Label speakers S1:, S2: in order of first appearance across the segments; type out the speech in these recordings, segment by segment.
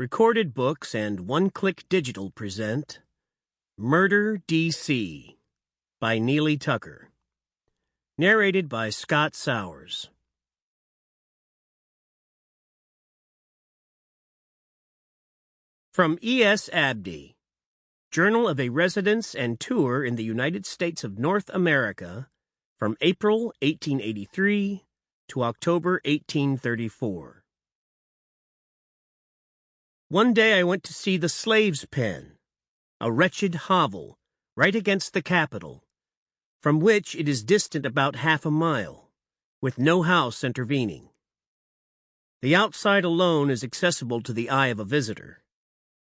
S1: Recorded Books and One Click Digital present Murder, D.C. by Neely Tucker. Narrated by Scott Sowers. From E.S. Abdi, Journal of a Residence and Tour in the United States of North America, from April 1883 to October 1834. One day I went to see the Slave's Pen, a wretched hovel right against the Capitol, from which it is distant about half a mile, with no house intervening. The outside alone is accessible to the eye of a visitor,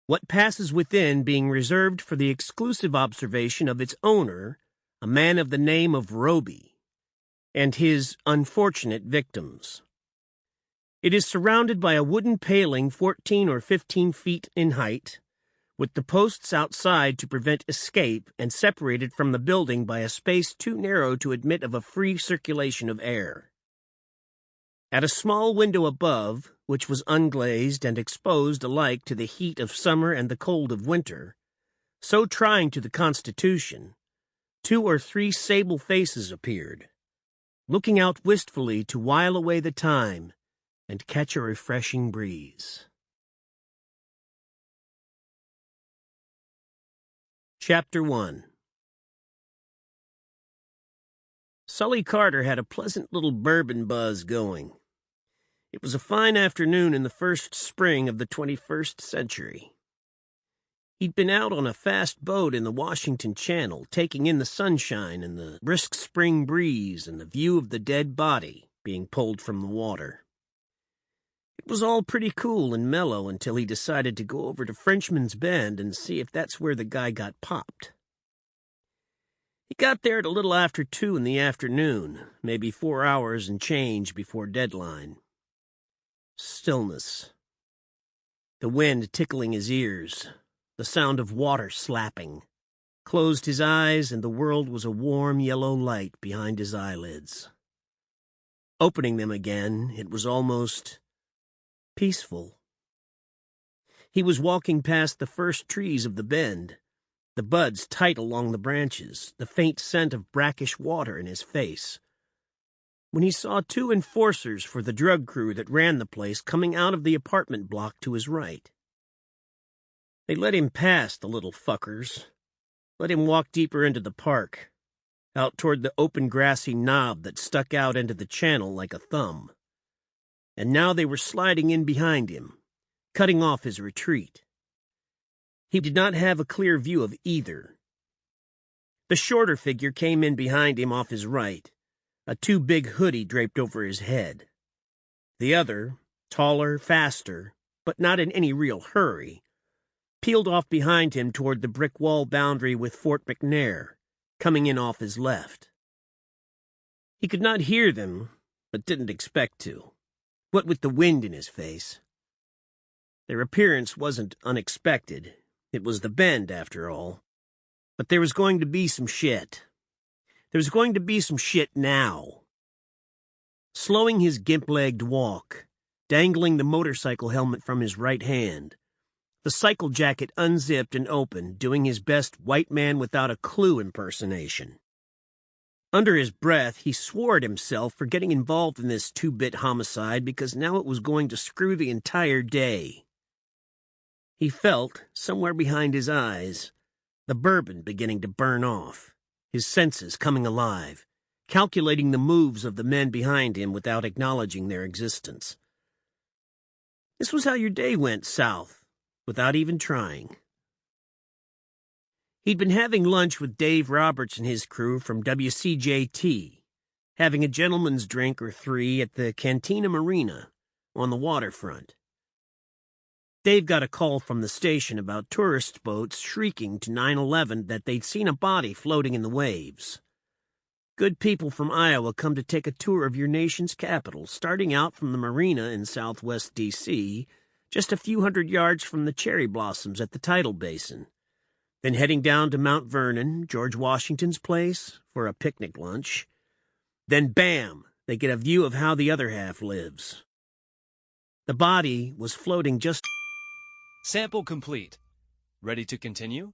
S1: what passes within being reserved for the exclusive observation of its owner, a man of the name of Roby, and his unfortunate victims. It is surrounded by a wooden paling 14 or 15 feet in height, with the posts outside to prevent escape and separated from the building by a space too narrow to admit of a free circulation of air. At a small window above, which was unglazed and exposed alike to the heat of summer and the cold of winter, so trying to the constitution, 2 or 3 sable faces appeared, looking out wistfully to while away the time and catch a refreshing breeze. Chapter 1. Sully Carter had a pleasant little bourbon buzz going. It was a fine afternoon in the first spring of the 21st century. He'd been out on a fast boat in the Washington Channel, taking in the sunshine and the brisk spring breeze and the view of the dead body being pulled from the water. It was all pretty cool and mellow until he decided to go over to Frenchman's Bend and see if that's where the guy got popped. He got there at a little after 2 in the afternoon, maybe 4 hours and change before deadline. Stillness. The wind tickling his ears, the sound of water slapping. Closed his eyes and the world was a warm yellow light behind his eyelids. Opening them again, it was almost peaceful. He was walking past the first trees of the bend, the buds tight along the branches, the faint scent of brackish water in his face, when he saw 2 enforcers for the drug crew that ran the place coming out of the apartment block to his right. They let him pass, the little fuckers, let him walk deeper into the park, out toward the open grassy knob that stuck out into the channel like a thumb. And now they were sliding in behind him, cutting off his retreat. He did not have a clear view of either. The shorter figure came in behind him off his right, a too big hoodie draped over his head. The other, taller, faster, but not in any real hurry, peeled off behind him toward the brick wall boundary with Fort McNair, coming in off his left. He could not hear them, but didn't expect to. What with the wind in his face. Their appearance wasn't unexpected. It was the bend, after all. But there was going to be some shit. There was going to be some shit now. Slowing his gimp-legged walk, dangling the motorcycle helmet from his right hand, the cycle jacket unzipped and open, doing his best white man without a clue impersonation. Under his breath, he swore at himself for getting involved in this 2-bit homicide because now it was going to screw the entire day. He felt, somewhere behind his eyes, the bourbon beginning to burn off, his senses coming alive, calculating the moves of the men behind him without acknowledging their existence. This was how your day went south, without even trying. He'd been having lunch with Dave Roberts and his crew from WCJT, having a gentleman's drink or 3 at the Cantina Marina on the waterfront. Dave got a call from the station about tourist boats shrieking to 911 that they'd seen a body floating in the waves. Good people from Iowa come to take a tour of your nation's capital, starting out from the marina in southwest D.C., just a few hundred yards from the cherry blossoms at the tidal basin. Then heading down to Mount Vernon, George Washington's place, for a picnic lunch. Then, bam, they get a view of how the other half lives. The body was floating just...
S2: Sample complete. Ready to continue?